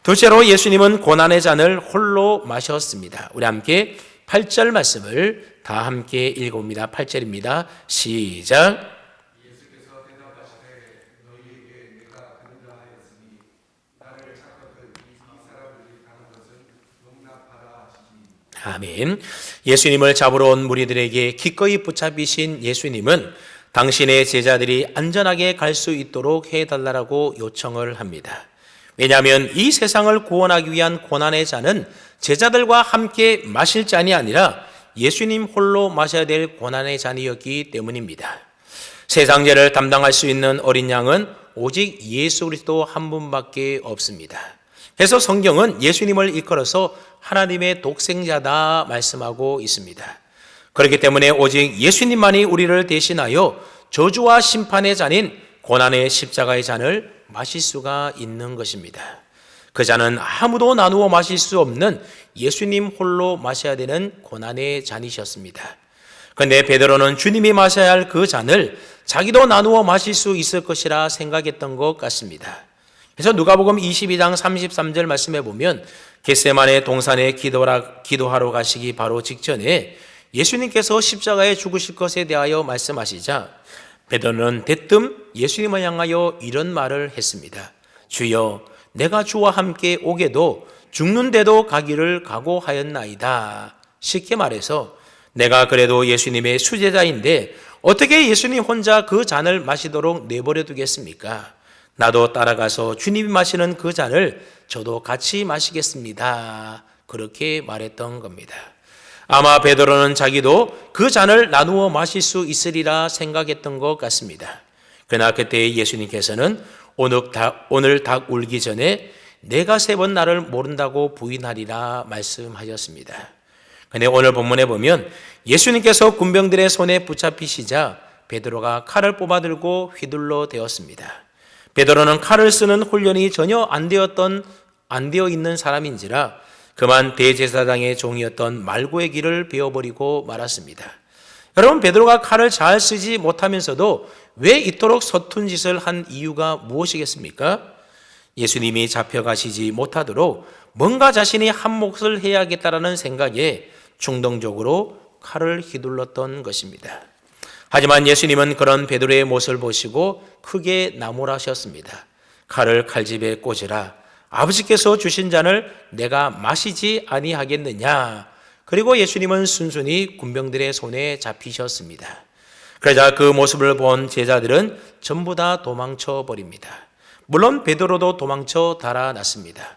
둘째로 예수님은 고난의 잔을 홀로 마셨습니다. 우리 함께 8절 말씀을 다 함께 읽어봅니다. 8절입니다. 시작. 아멘. 예수님을 잡으러 온 무리들에게 기꺼이 붙잡히신 예수님은 당신의 제자들이 안전하게 갈 수 있도록 해달라고 요청을 합니다. 왜냐하면 이 세상을 구원하기 위한 고난의 잔은 제자들과 함께 마실 잔이 아니라 예수님 홀로 마셔야 될 고난의 잔이었기 때문입니다. 세상 죄를 담당할 수 있는 어린 양은 오직 예수 그리스도 한 분밖에 없습니다. 그래서 성경은 예수님을 일컬어서 하나님의 독생자다 말씀하고 있습니다. 그렇기 때문에 오직 예수님만이 우리를 대신하여 저주와 심판의 잔인 고난의 십자가의 잔을 마실 수가 있는 것입니다. 그 잔은 아무도 나누어 마실 수 없는 예수님 홀로 마셔야 되는 고난의 잔이셨습니다. 그런데 베드로는 주님이 마셔야 할 그 잔을 자기도 나누어 마실 수 있을 것이라 생각했던 것 같습니다. 그래서 누가복음 22장 33절 말씀해 보면 겟세마네 동산에 기도하러 가시기 바로 직전에 예수님께서 십자가에 죽으실 것에 대하여 말씀하시자 베드로는 대뜸 예수님을 향하여 이런 말을 했습니다. 주여, 내가 주와 함께 오게도 죽는데도 가기를 각오하였나이다. 쉽게 말해서 내가 그래도 예수님의 수제자인데 어떻게 예수님 혼자 그 잔을 마시도록 내버려 두겠습니까? 나도 따라가서 주님이 마시는 그 잔을 저도 같이 마시겠습니다. 그렇게 말했던 겁니다. 아마 베드로는 자기도 그 잔을 나누어 마실 수 있으리라 생각했던 것 같습니다. 그러나 그때 예수님께서는 오늘 닭 울기 전에 내가 3번 나를 모른다고 부인하리라 말씀하셨습니다. 그런데 오늘 본문에 보면 예수님께서 군병들의 손에 붙잡히시자 베드로가 칼을 뽑아들고 휘둘러 대었습니다. 베드로는 칼을 쓰는 훈련이 전혀 안 되어 있는 사람인지라 그만 대제사장의 종이었던 말고의 길을 베어버리고 말았습니다. 여러분, 베드로가 칼을 잘 쓰지 못하면서도 왜 이토록 서툰 짓을 한 이유가 무엇이겠습니까? 예수님이 잡혀가시지 못하도록 뭔가 자신이 한 몫을 해야겠다라는 생각에 충동적으로 칼을 휘둘렀던 것입니다. 하지만 예수님은 그런 베드로의 모습을 보시고 크게 나무라셨습니다. 칼을 칼집에 꽂으라. 아버지께서 주신 잔을 내가 마시지 아니하겠느냐. 그리고 예수님은 순순히 군병들의 손에 잡히셨습니다. 그러자 그 모습을 본 제자들은 전부 다 도망쳐 버립니다. 물론 베드로도 도망쳐 달아났습니다.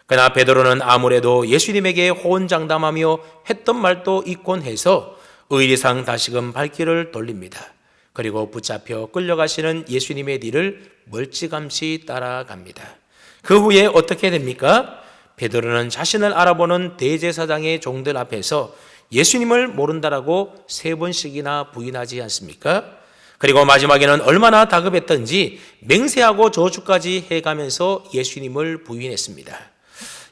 그러나 베드로는 아무래도 예수님에게 호언장담하며 했던 말도 잊곤 해서 의리상 다시금 발길을 돌립니다. 그리고 붙잡혀 끌려가시는 예수님의 뒤를 멀찌감치 따라갑니다. 그 후에 어떻게 됩니까? 베드로는 자신을 알아보는 대제사장의 종들 앞에서 예수님을 모른다라고 3번씩이나 부인하지 않습니까? 그리고 마지막에는 얼마나 다급했던지 맹세하고 저주까지 해가면서 예수님을 부인했습니다.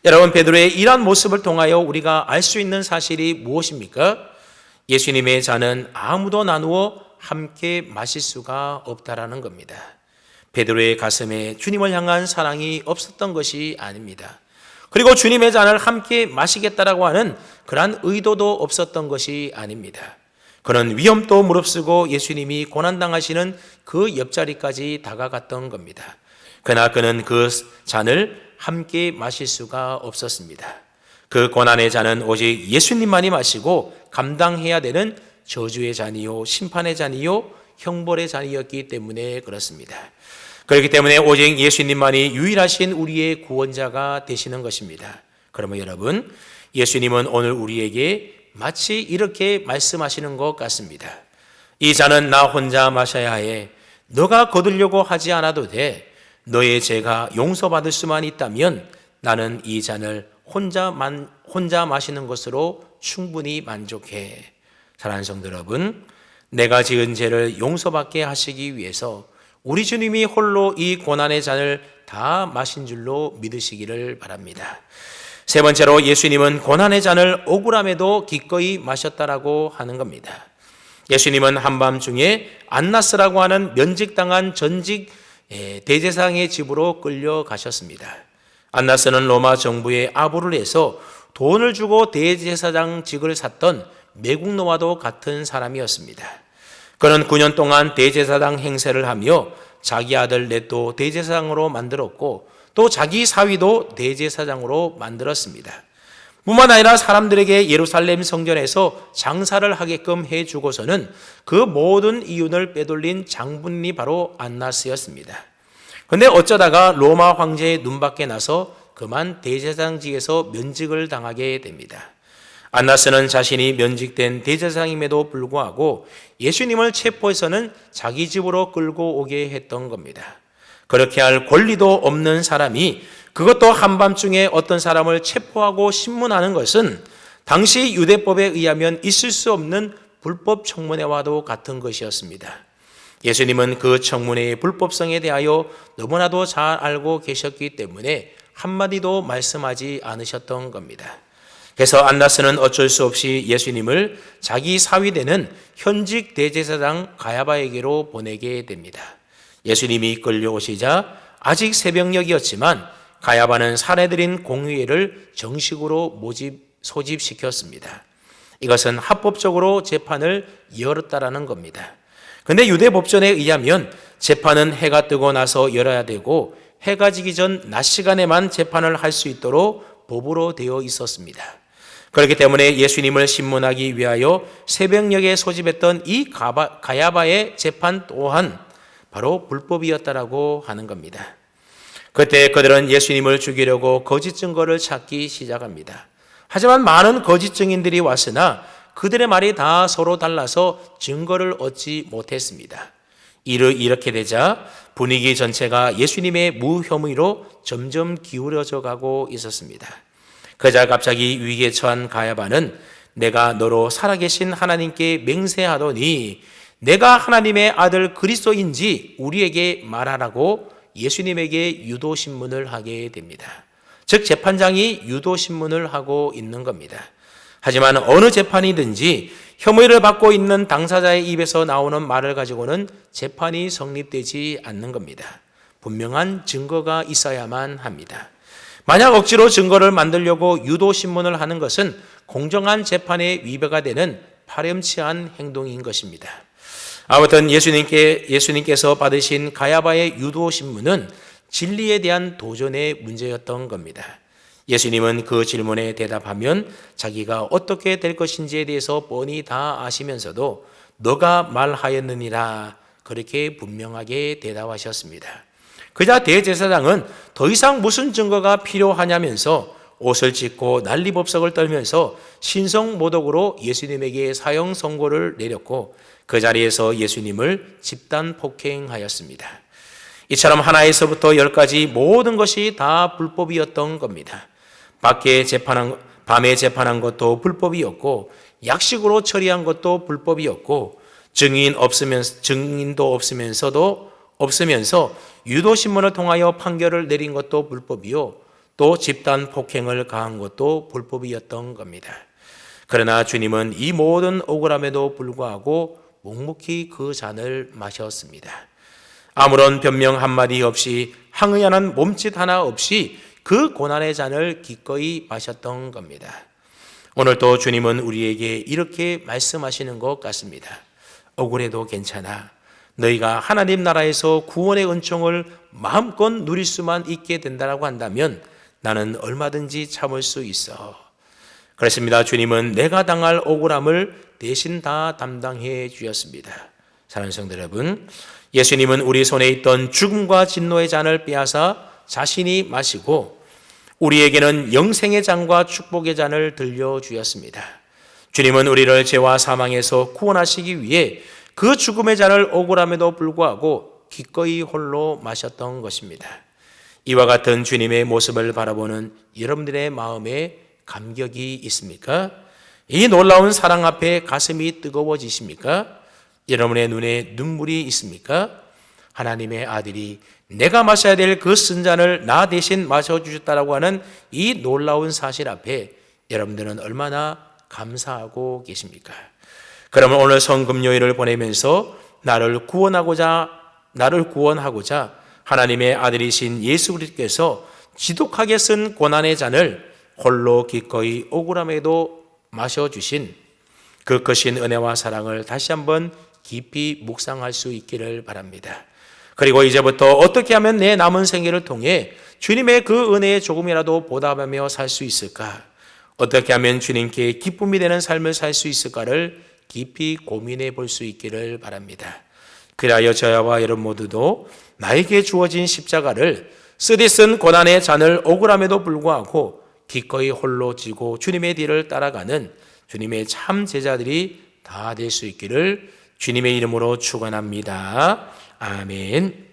여러분, 베드로의 이러한 모습을 통하여 우리가 알 수 있는 사실이 무엇입니까? 예수님의 잔은 아무도 나누어 함께 마실 수가 없다라는 겁니다. 베드로의 가슴에 주님을 향한 사랑이 없었던 것이 아닙니다. 그리고 주님의 잔을 함께 마시겠다라고 하는 그러한 의도도 없었던 것이 아닙니다. 그는 위험도 무릅쓰고 예수님이 고난당하시는 그 옆자리까지 다가갔던 겁니다. 그러나 그는 그 잔을 함께 마실 수가 없었습니다. 그 고난의 잔은 오직 예수님만이 마시고 감당해야 되는 저주의 잔이요, 심판의 잔이요, 형벌의 잔이었기 때문에 그렇습니다. 그렇기 때문에 오직 예수님만이 유일하신 우리의 구원자가 되시는 것입니다. 그러면 여러분, 예수님은 오늘 우리에게 마치 이렇게 말씀하시는 것 같습니다. 이 잔은 나 혼자 마셔야 해. 너가 거두려고 하지 않아도 돼. 너의 죄가 용서받을 수만 있다면 나는 이 잔을 혼자 마시는 것으로 충분히 만족해. 사랑하는 성도 여러분, 내가 지은 죄를 용서받게 하시기 위해서 우리 주님이 홀로 이 고난의 잔을 다 마신 줄로 믿으시기를 바랍니다. 3번째로 예수님은 고난의 잔을 억울함에도 기꺼이 마셨다라고 하는 겁니다. 예수님은 한밤중에 안나스라고 하는 면직당한 전직 대제사장의 집으로 끌려가셨습니다. 안나스는 로마 정부의 아부를 해서 돈을 주고 대제사장직을 샀던 매국노와도 같은 사람이었습니다. 그는 9년 동안 대제사장 행세를 하며 자기 아들 넷도 대제사장으로 만들었고 또 자기 사위도 대제사장으로 만들었습니다. 뿐만 아니라 사람들에게 예루살렘 성전에서 장사를 하게끔 해주고서는 그 모든 이윤을 빼돌린 장군이 바로 안나스였습니다. 그런데 어쩌다가 로마 황제의 눈밖에 나서 그만 대제사장직에서 면직을 당하게 됩니다. 안나스는 자신이 면직된 대제사장임에도 불구하고 예수님을 체포해서는 자기 집으로 끌고 오게 했던 겁니다. 그렇게 할 권리도 없는 사람이, 그것도 한밤중에 어떤 사람을 체포하고 신문하는 것은 당시 유대법에 의하면 있을 수 없는 불법 청문회와도 같은 것이었습니다. 예수님은 그 청문회의 불법성에 대하여 너무나도 잘 알고 계셨기 때문에 한마디도 말씀하지 않으셨던 겁니다. 그래서 안나스는 어쩔 수 없이 예수님을 자기 사위되는 현직 대제사장 가야바에게로 보내게 됩니다. 예수님이 끌려오시자 아직 새벽녘이었지만 가야바는 사내들인 공의회를 정식으로 소집시켰습니다. 이것은 합법적으로 재판을 열었다라는 겁니다. 그런데 유대 법전에 의하면 재판은 해가 뜨고 나서 열어야 되고 해가 지기 전 낮 시간에만 재판을 할 수 있도록 법으로 되어 있었습니다. 그렇기 때문에 예수님을 신문하기 위하여 새벽녘에 소집했던 이 가야바의 재판 또한 바로 불법이었다라고 하는 겁니다. 그때 그들은 예수님을 죽이려고 거짓 증거를 찾기 시작합니다. 하지만 많은 거짓 증인들이 왔으나 그들의 말이 다 서로 달라서 증거를 얻지 못했습니다. 이렇게 되자 분위기 전체가 예수님의 무혐의로 점점 기울어져 가고 있었습니다. 그러자 갑자기 위기에 처한 가야바는 내가 너로 살아계신 하나님께 맹세하더니 내가 하나님의 아들 그리스도인지 우리에게 말하라고 예수님에게 유도신문을 하게 됩니다. 즉 재판장이 유도신문을 하고 있는 겁니다. 하지만 어느 재판이든지 혐의를 받고 있는 당사자의 입에서 나오는 말을 가지고는 재판이 성립되지 않는 겁니다. 분명한 증거가 있어야만 합니다. 만약 억지로 증거를 만들려고 유도신문을 하는 것은 공정한 재판에 위배가 되는 파렴치한 행동인 것입니다. 아무튼 예수님께서 받으신 가야바의 유도신문은 진리에 대한 도전의 문제였던 겁니다. 예수님은 그 질문에 대답하면 자기가 어떻게 될 것인지에 대해서 뻔히 다 아시면서도 너가 말하였느니라 그렇게 분명하게 대답하셨습니다. 그자 대제사장은 더 이상 무슨 증거가 필요하냐면서 옷을 찢고 난리법석을 떨면서 신성모독으로 예수님에게 사형 선고를 내렸고 그 자리에서 예수님을 집단 폭행하였습니다. 이처럼 하나에서부터 10까지 모든 것이 다 불법이었던 겁니다. 밤에 재판한 것도 불법이었고 약식으로 처리한 것도 불법이었고 증인도 없으면서 유도신문을 통하여 판결을 내린 것도 불법이요 또 집단 폭행을 가한 것도 불법이었던 겁니다. 그러나 주님은 이 모든 억울함에도 불구하고 묵묵히 그 잔을 마셨습니다. 아무런 변명 한마디 없이 항의하는 몸짓 하나 없이 그 고난의 잔을 기꺼이 마셨던 겁니다. 오늘도 주님은 우리에게 이렇게 말씀하시는 것 같습니다. 억울해도 괜찮아. 너희가 하나님 나라에서 구원의 은총을 마음껏 누릴 수만 있게 된다고 한다면 나는 얼마든지 참을 수 있어. 그렇습니다. 주님은 내가 당할 억울함을 대신 다 담당해 주셨습니다. 사랑하는 성도 여러분, 예수님은 우리 손에 있던 죽음과 진노의 잔을 빼앗아 자신이 마시고 우리에게는 영생의 잔과 축복의 잔을 들려주셨습니다. 주님은 우리를 죄와 사망에서 구원하시기 위해 그 죽음의 잔을 억울함에도 불구하고 기꺼이 홀로 마셨던 것입니다. 이와 같은 주님의 모습을 바라보는 여러분들의 마음에 감격이 있습니까? 이 놀라운 사랑 앞에 가슴이 뜨거워지십니까? 여러분의 눈에 눈물이 있습니까? 하나님의 아들이 내가 마셔야 될 그 쓴 잔을 나 대신 마셔주셨다라고 하는 이 놀라운 사실 앞에 여러분들은 얼마나 감사하고 계십니까? 그러면 오늘 성금요일을 보내면서 나를 구원하고자 하나님의 아들이신 예수 그리스도께서 지독하게 쓴 고난의 잔을 홀로 기꺼이 억울함에도 마셔주신 그 크신 은혜와 사랑을 다시 한번 깊이 묵상할 수 있기를 바랍니다. 그리고 이제부터 어떻게 하면 내 남은 생애를 통해 주님의 그 은혜에 조금이라도 보답하며 살 수 있을까? 어떻게 하면 주님께 기쁨이 되는 삶을 살 수 있을까를 깊이 고민해 볼 수 있기를 바랍니다. 그리하여 저와 여러분 모두도 나에게 주어진 십자가를 쓰디쓴 고난의 잔을 억울함에도 불구하고 기꺼이 홀로 지고 주님의 뒤를 따라가는 주님의 참 제자들이 다 될 수 있기를 주님의 이름으로 축원합니다. 아멘.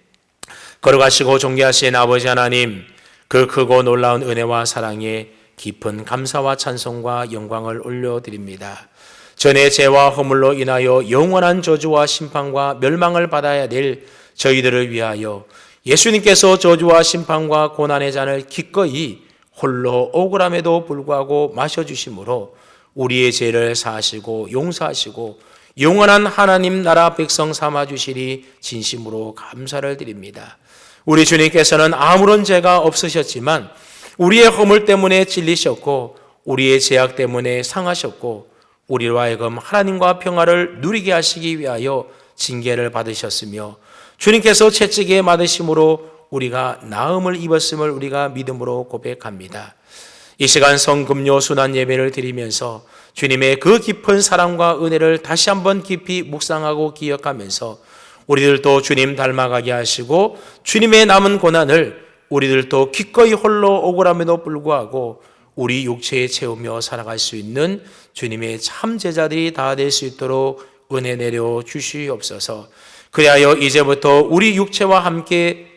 걸어가시고 존귀하신 아버지 하나님, 그 크고 놀라운 은혜와 사랑에 깊은 감사와 찬송과 영광을 올려드립니다. 전의 죄와 허물로 인하여 영원한 저주와 심판과 멸망을 받아야 될 저희들을 위하여 예수님께서 저주와 심판과 고난의 잔을 기꺼이 홀로 억울함에도 불구하고 마셔주심으로 우리의 죄를 사하시고 용서하시고 영원한 하나님 나라 백성 삼아주시리 진심으로 감사를 드립니다. 우리 주님께서는 아무런 죄가 없으셨지만 우리의 허물 때문에 찔리셨고 우리의 죄악 때문에 상하셨고 우리로 하여금 하나님과 평화를 누리게 하시기 위하여 징계를 받으셨으며 주님께서 채찍에 맞으심으로 우리가 나음을 입었음을 우리가 믿음으로 고백합니다. 이 시간 성금요 순환 예배를 드리면서 주님의 그 깊은 사랑과 은혜를 다시 한번 깊이 묵상하고 기억하면서 우리들도 주님 닮아가게 하시고 주님의 남은 고난을 우리들도 기꺼이 홀로 억울함에도 불구하고 우리 육체에 채우며 살아갈 수 있는 주님의 참 제자들이 다 될 수 있도록 은혜 내려 주시옵소서. 그리하여 이제부터 우리 육체와 함께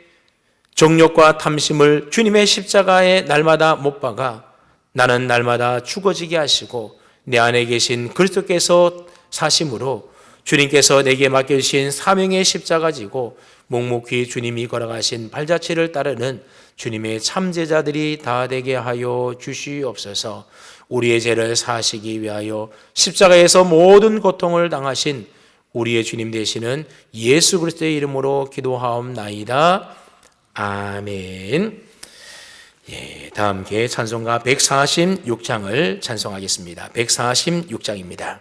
정욕과 탐심을 주님의 십자가에 날마다 못 박아 나는 날마다 죽어지게 하시고 내 안에 계신 그리스도께서 사심으로 주님께서 내게 맡겨주신 사명의 십자가 지고 묵묵히 주님이 걸어가신 발자취를 따르는 주님의 참제자들이 다 되게 하여 주시옵소서. 우리의 죄를 사하시기 위하여 십자가에서 모든 고통을 당하신 우리의 주님 되시는 예수 그리스도의 이름으로 기도하옵나이다. 아멘. 다 함께 찬송가 146장을 찬송하겠습니다. 146장입니다.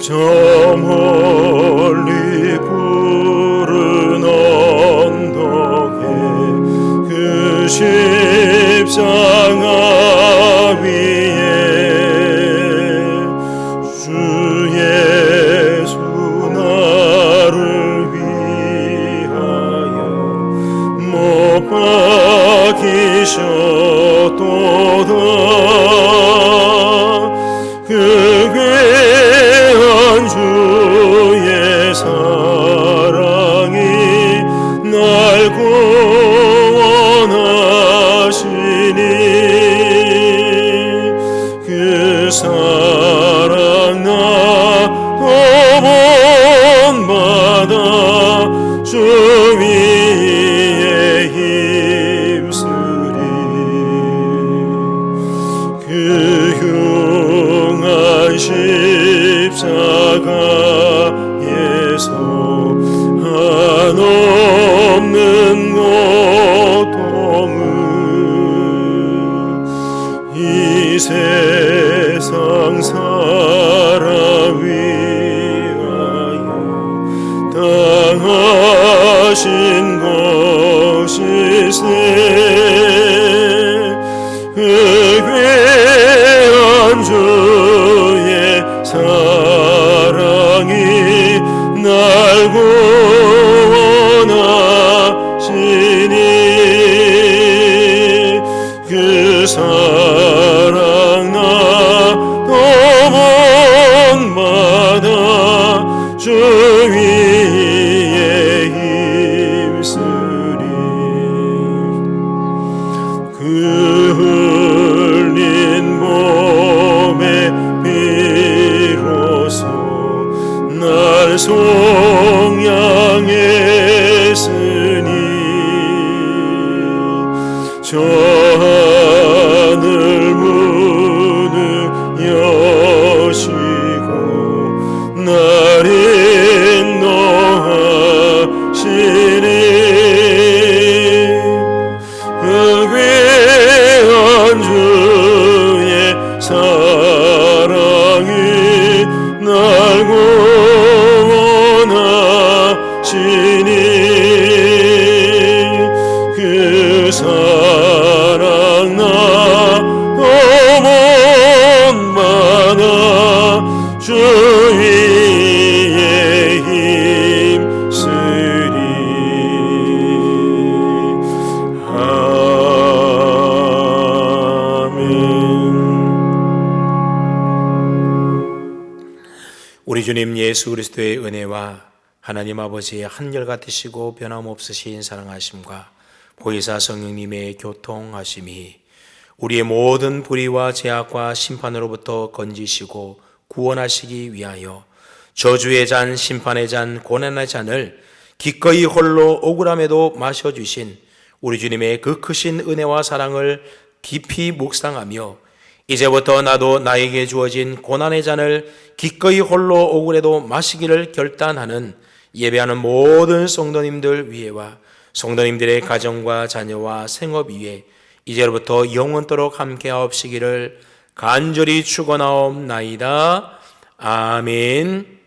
저 멀리 푸른 언덕에 그 십자가 위에 주 예수 나를 위하여 못 박히셨도다. 그 주의 사랑이 날 구원하시니 그 사랑 나도 본받아 주 위에 힘쓰리. 그 흉한 십자가에서 한없는 고통을 이 세상 사람 위하여 당하신 것일세. 그 귀한 주의 사랑이 날 구원하시니 그 사랑 나도 본받아 주 위에 힘쓰리. 그 흘린 몸에 비로소 날 속량했으니 저 하늘 문을 여시고 날 인도하시니 그 귀한 주의 사랑이 날 구원하시니 그 사랑 나도 본받아 주 위에 힘쓰리. 우리 주님 예수 그리스도의 은혜와 하나님 아버지의 한결같으시고 변함없으신 사랑하심과 보혜사 성령님의 교통하심이 우리의 모든 불의와 죄악과 심판으로부터 건지시고 구원하시기 위하여 저주의 잔, 심판의 잔, 고난의 잔을 기꺼이 홀로 억울함에도 마셔주신 우리 주님의 그 크신 은혜와 사랑을 깊이 묵상하며 이제부터 나도 나에게 주어진 고난의 잔을 기꺼이 홀로 억울해도 마시기를 결단하는 예배하는 모든 성도님들 위에와 성도님들의 가정과 자녀와 생업 위에 이제로부터 영원토록 함께하옵시기를 간절히 축원하옵나이다. 아멘.